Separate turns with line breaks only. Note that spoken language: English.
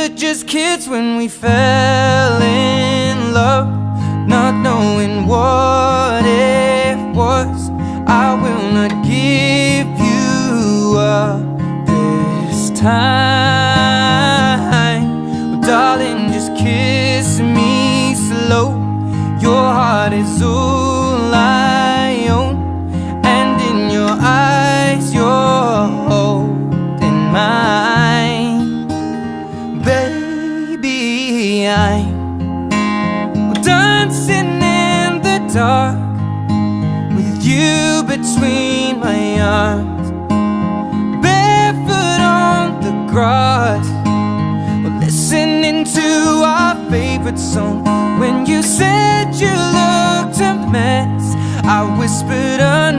were just kids when we fell in love, not knowing what it was. I will not give you up this time. Well, darling, just kiss me slow. Your heart is all I own, and in your eyes you're holding mine. Baby, I'm dancing in the dark with you between my arms, barefoot on the grass. We're listening to our favorite song. When you said you looked a mess, I whispered